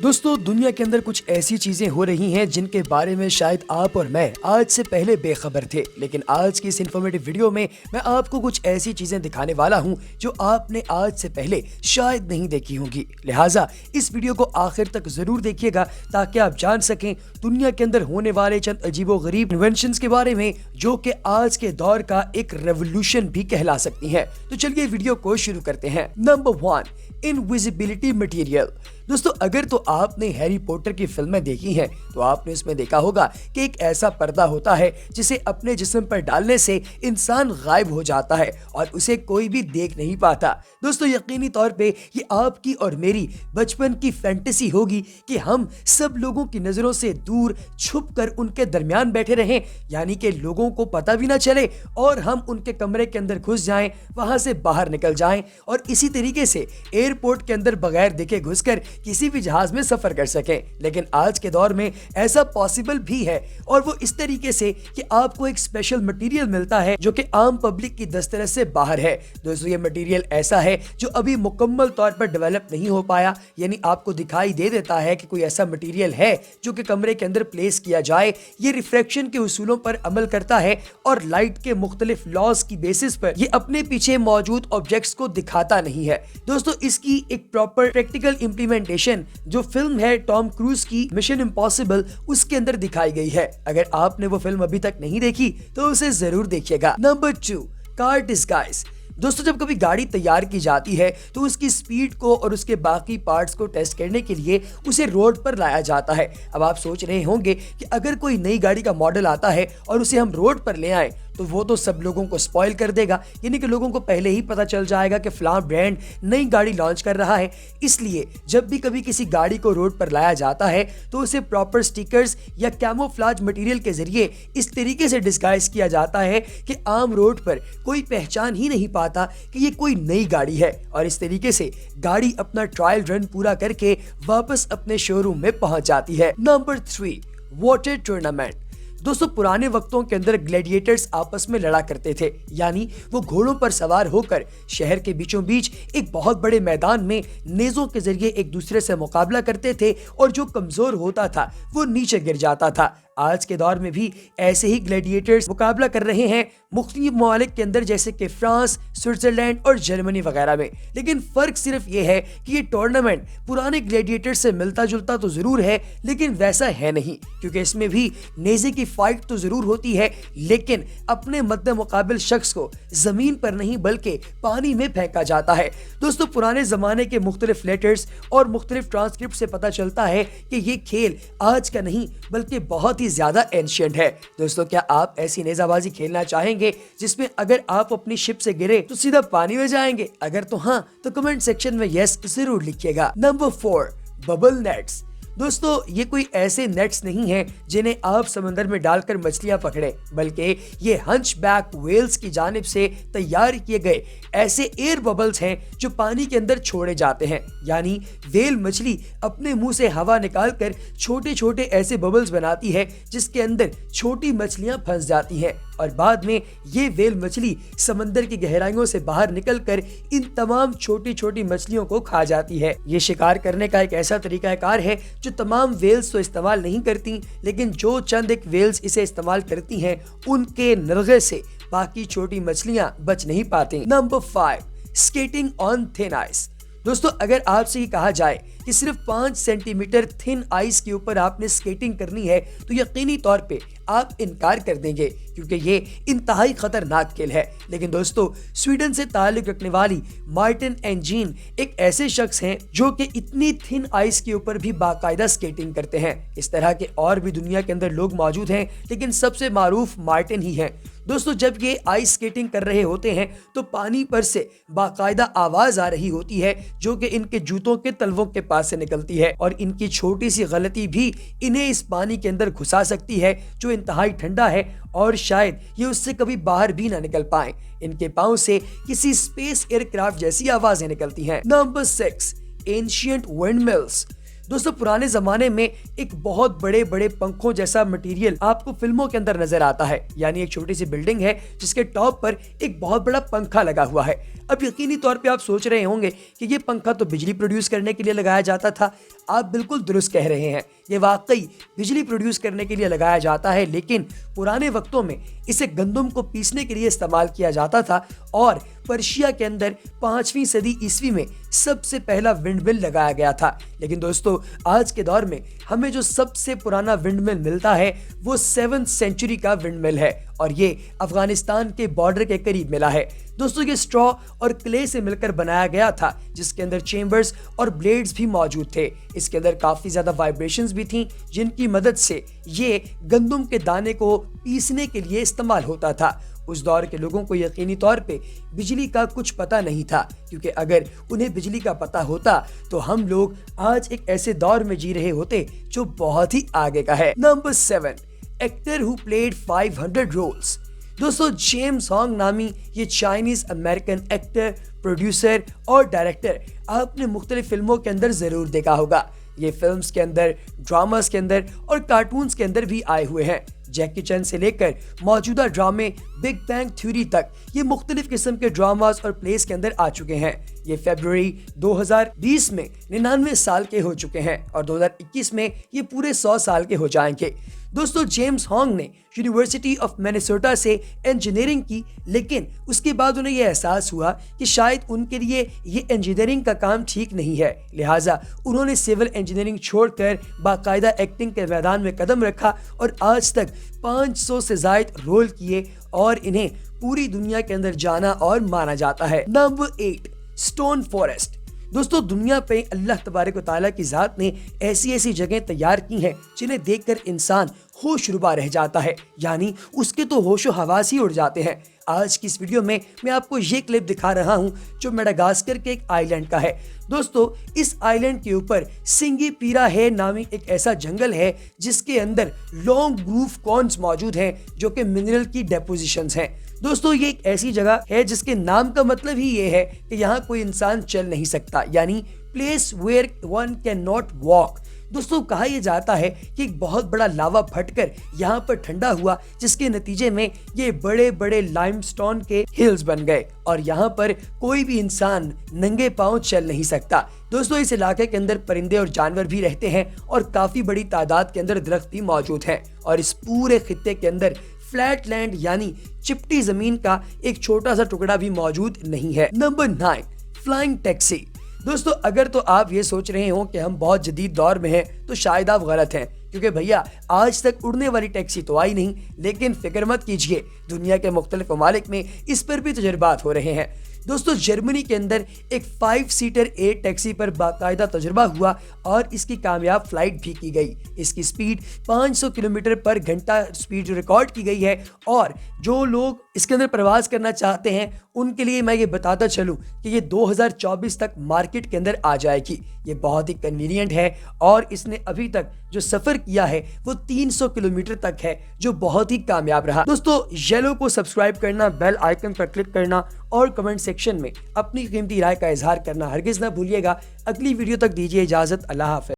दोस्तों दुनिया के अंदर कुछ ऐसी चीजें हो रही हैं जिनके बारे में शायद आप और मैं आज से पहले बेखबर थे, लेकिन आज की इस इन्फॉर्मेटिव वीडियो में मैं आपको कुछ ऐसी चीजें दिखाने वाला हूं जो आपने आज से पहले शायद नहीं देखी होंगी। लिहाजा इस वीडियो को आखिर तक जरूर देखिएगा ताकि आप जान सकें दुनिया के अंदर होने वाले चंद अजीबोगरीब इन्वेंशंस के बारे में जो कि आज के दौर का एक रेवोल्यूशन भी कहला सकती हैं। तो चलिए वीडियो को शुरू करते हैं। Number 1, invisibility material. दोस्तों अगर तो आपने हैरी पॉटर की फिल्में देखी हैं तो आपने इसमें देखा होगा कि एक ऐसा पर्दा होता है जिसे अपने जिस्म पर डालने से इंसान गायब हो जाता है और उसे कोई भी देख नहीं पाता। दोस्तों यकीनी तौर पे ये आपकी और मेरी बचपन की फैंटेसी होगी कि हम सब लोगों की नजरों से दूर छुप कर उनके दरमियान बैठे रहें, यानी कि लोगों को पता भी ना चले और हम उनके कमरे के अंदर घुस जाएं, वहां से बाहर निकल जाएं और इसी तरीके से एयरपोर्ट के अंदर बगैर देखे घुसकर किसी भी जहाज में सफर कर सकें। लेकिन आज के दौर में ऐसा पॉसिबल भी है और वो इस तरीके से कि आपको एक स्पेशल मटेरियल मिलता है जो कि आम पब्लिक की दस्तरस से बाहर है। दोस्तों ये मटेरियल ऐसा है जो अभी मुकम्मल तौर पर डेवलप नहीं हो पाया, यानी आपको दिखाई दे देता है कि कोई ऐसा मटेरियल है जो कि कमरे के अंदर प्लेस किया जाए। ये रिफ्रैक्शन के उसूलों पर अमल करता है और लाइट के मुख्तलिफ लॉज की बेसिस पर ये अपने पीछे मौजूद ऑब्जेक्ट्स को दिखाता नहीं है। दोस्तों इसकी एक प्रॉपर प्रैक्टिकल इम्प्लीमेंटेशन जो फिल्म है टॉम क्रूज की मिशन इम्पॉसिबल उसके अंदर दिखाई गई है। अगर आपने वो फिल्म अभी तक नहीं देखी तो उसे जरूर देखिएगा। Number 2, car disguise. दोस्तों जब कभी गाड़ी तैयार की जाती है तो उसकी स्पीड को और उसके बाकी पार्ट्स को टेस्ट करने के लिए उसे रोड पर लाया जाता है। अब आप सोच रहे होंगे कि अगर कोई नई गाड़ी का मॉडल आता है और उसे हम रोड पर ले आए तो वो तो सब लोगों को स्पॉइल कर देगा, यानी कि लोगों को पहले ही पता चल जाएगा कि फलां ब्रांड नई गाड़ी लॉन्च कर रहा है। इसलिए जब भी कभी किसी गाड़ी को रोड पर लाया जाता है तो उसे प्रॉपर स्टिकर्स या कैमोफ्लेज मटेरियल के जरिए इस तरीके से डिस्गाइज किया जाता है कि आम रोड पर कोई पहचान ही नहीं पाता कि ये कोई नई गाड़ी है और इस तरीके से गाड़ी अपना ट्रायल रन पूरा करके वापस अपने शोरूम में पहुंच जाती है। Number 3, water tournament. दोस्तों पुराने वक्तों के अंदर ग्लैडिएटर्स आपस में लड़ा करते थे, यानी वो घोड़ों पर सवार होकर शहर के बीचों बीच एक बहुत बड़े मैदान में नेज़ों के जरिए एक दूसरे से मुकाबला करते थे और जो कमजोर होता था वो नीचे गिर जाता था। आज के दौर में भी ऐसे ही ग्लैडिएटर्स मुकाबला कर रहे हैं मुख्तलिफ ममालिक के अंदर जैसे कि फ्रांस, स्विट्जरलैंड और जर्मनी वगैरह में। लेकिन फर्क सिर्फ ये है कि ये टूर्नामेंट पुराने ग्लैडिएटर्स से मिलता जुलता तो जरूर है लेकिन वैसा है नहीं, क्योंकि इसमें भी नेज़े की फाइट तो जरूर होती है लेकिन अपने मद्दे मुकाबिल शख्स को जमीन पर नहीं बल्कि पानी में फेंका जाता है। दोस्तों पुराने जमाने के मुख्तलिफ लेटर्स और मुख्तलिफ ट्रांसक्रिप्ट से पता चलता है कि ये खेल आज का नहीं बल्कि बहुत ज्यादा एंशिएंट है। दोस्तों क्या आप ऐसी नेजाबाजी खेलना चाहेंगे जिसमें अगर आप अपनी शिप से गिरे तो सीधा पानी में जाएंगे? अगर तो हाँ तो कमेंट सेक्शन में यस जरूर लिखिएगा। Number 4, bubble nets. दोस्तों ये कोई ऐसे नेट्स नहीं हैं जिन्हें आप समंदर में डालकर मछलियां पकड़े, बल्कि ये हंचबैक व्हेल्स की जानिब से तैयार किए गए ऐसे एयर बबल्स हैं जो पानी के अंदर छोड़े जाते हैं। यानी व्हेल मछली अपने मुंह से हवा निकालकर छोटे छोटे ऐसे बबल्स बनाती है जिसके अंदर छोटी मछलियां फंस जाती हैं और बाद में ये व्हेल मछली समंदर की गहराइयों से बाहर निकलकर इन तमाम छोटी छोटी मछलियों को खा जाती है। ये शिकार करने का एक ऐसा तरीकाकार है जो तमाम वेल्स तो इस्तेमाल नहीं करती, लेकिन जो चंद एक वेल्स इसे इस्तेमाल करती हैं उनके नरगे से बाकी छोटी मछलियां बच नहीं पाती। Number 5, skating on thin ice. दोस्तों अगर आपसे ये कहा जाए कि सिर्फ 5 सेंटीमीटर थिन आइस के ऊपर आपने स्केटिंग करनी है तो यकीनी तौर पे आप इनकार कर देंगे, क्योंकि ये इंतहाई खतरनाक खेल है। लेकिन दोस्तों स्वीडन से ताल्लुक रखने वाली मार्टिन एंजीन एक ऐसे शख्स हैं जो कि इतनी थिन आइस के ऊपर भी बाकायदा स्केटिंग करते हैं। इस तरह के और भी दुनिया के अंदर लोग मौजूद हैं लेकिन सबसे मारूफ मार्टिन ही है। दोस्तों जब ये आइस स्केटिंग कर रहे होते हैं तो पानी पर से बाकायदा आवाज आ रही होती है जो कि इनके जूतों के तलवों के पास से निकलती है और इनकी छोटी सी गलती भी इन्हें इस पानी के अंदर घुसा सकती है जो इंतहाई ठंडा है और शायद ये उससे कभी बाहर भी ना निकल पाए। इनके पांव से किसी स्पेस एयरक्राफ्ट जैसी आवाजें निकलती हैं। Number 6, ancient windmills. दोस्तों पुराने जमाने में एक बहुत बड़े बड़े पंखों जैसा मटेरियल आपको फिल्मों के अंदर नजर आता है, यानी एक छोटी सी बिल्डिंग है जिसके टॉप पर एक बहुत बड़ा पंखा लगा हुआ है। अब यकीनी तौर पे आप सोच रहे होंगे कि ये पंखा तो बिजली प्रोड्यूस करने के लिए लगाया जाता था। आप बिल्कुल दुरुस्त कह रहे हैं, ये वाकई बिजली प्रोड्यूस करने के लिए लगाया जाता है, लेकिन पुराने वक्तों में इसे गंदम को पीसने के लिए इस्तेमाल किया जाता था और पर्शिया के अंदर 5वीं सदी ईस्वी में सबसे पहला विंडमिल लगाया गया था। लेकिन दोस्तों आज के दौर में हमें जो सबसे पुराना विंडमिल मिलता है वो 7th सेंचुरी का विंडमिल है और ये अफगानिस्तान के बॉर्डर के करीब मिला है। दोस्तों ये स्ट्रॉ और क्ले से मिलकर बनाया गया था, जिसके अंदर चेम्बर्स और ब्लेड्स भी मौजूद थे। इसके अंदर काफी ज्यादा वाइब्रेशंस भी थी, जिनकी मदद से ये गंदम के दाने को पीसने के लिए इस्तेमाल होता था। उस दौर के लोगों को यकीनी तौर पे बिजली का कुछ पता नहीं था, क्योंकि अगर उन्हें बिजली का पता होता तो हम लोग आज एक ऐसे दौर में जी रहे होते जो बहुत ही आगे का है। Number 7, actor who played 500 roles. दोस्तों जेम्स हॉन्ग नामी ये चाइनीज अमेरिकन एक्टर, प्रोड्यूसर और डायरेक्टर आपने मुख्तलिफ फिल्मों के अंदर जरूर देखा होगा। ये फिल्म्स के अंदर, ड्रामास के अंदर और कार्टून्स के अंदर भी आए हुए हैं। जैकी चैन से लेकर मौजूदा ड्रामे बिग बैंग थ्योरी तक ये मुख्तलिफ किस्म के ड्रामास और प्लेस के अंदर आ चुके हैं। ये फरवरी 2020 में 99 साल के हो चुके हैं और 2021 में ये पूरे 100 साल के हो जाएंगे। दोस्तों जेम्स हॉन्ग ने यूनिवर्सिटी ऑफ मिनेसोटा से इंजीनियरिंग की, लेकिन उसके बाद उन्हें यह एहसास हुआ कि शायद उनके लिए ये इंजीनियरिंग का काम ठीक नहीं है। लिहाजा उन्होंने सिविल इंजीनियरिंग छोड़कर बाकायदा एक्टिंग के मैदान में कदम रखा और आज तक 500 से ज्यादा रोल किए और इन्हें पूरी दुनिया के अंदर जाना और माना जाता है। Number 8, stone forest. दोस्तों दुनिया पे अल्लाह तबारक व तआला की जात ने ऐसी ऐसी जगह तैयार की हैं जिन्हें देखकर इंसान होशरुबा रह जाता है, यानी उसके तो होशो हवास ही उड़ जाते हैं। आज की इस वीडियो में मैं आपको ये क्लिप दिखा रहा हूँ जो मेडागास्कर के एक आइलैंड का है। दोस्तों इस आइलैंड के ऊपर सिंगीपीरा है नामी एक ऐसा जंगल है जिसके अंदर लॉन्ग ग्रूव कॉर्न्स मौजूद हैं जो कि मिनरल की डेपोजिशंस हैं। दोस्तों ये एक ऐसी जगह है जिसके नाम का मतलब ही ये है कि यहाँ कोई इंसान चल नहीं सकता, यानी place where one can not walk. दोस्तों कहा यह जाता है कि एक बहुत बड़ा लावा फटकर यहाँ पर ठंडा हुआ, जिसके नतीजे में ये बड़े बड़े लाइमस्टोन के हिल्स बन गए और यहाँ पर कोई भी इंसान नंगे पांव चल नहीं सकता। दोस्तों इस इलाके के अंदर परिंदे और जानवर भी रहते हैं और काफी बड़ी तादाद के अंदर दरख्त भी मौजूद हैं और इस पूरे खित्ते के अंदर फ्लैट लैंड यानी चिपटी जमीन का एक छोटा सा टुकड़ा भी मौजूद नहीं है। Number 9, flying taxi. दोस्तों अगर तो आप ये सोच रहे हो कि हम बहुत जदीद दौर में हैं तो शायद आप गलत हैं, क्योंकि भैया आज तक उड़ने वाली टैक्सी तो आई नहीं, लेकिन फिक्र मत कीजिए, दुनिया के मुख्तलिफ ममालिक में इस पर भी तजुर्बात हो रहे हैं। दोस्तों जर्मनी के अंदर एक 5 सीटर एयर टैक्सी पर बाकायदा तजुर्बा हुआ और इसकी कामयाब फ्लाइट भी की गई। इसकी स्पीड 500 किलोमीटर पर घंटा स्पीड रिकॉर्ड की गई है और जो लोग इसके अंदर प्रवास करना चाहते हैं उनके लिए मैं ये बताता चलूं कि ये 2024 तक मार्केट के अंदर आ जाएगी। ये बहुत ही कन्वीनियंट है और इसने अभी तक जो सफर किया है वो 300 किलोमीटर तक है, जो बहुत ही कामयाब रहा। दोस्तों येलो को सब्सक्राइब करना, बेल आइकन पर क्लिक करना और कमेंट सेक्शन में अपनी कीमती राय का इजहार करना हरगिज ना भूलिएगा। अगली वीडियो तक दीजिए इजाजत। अल्लाह हाफ़िज़।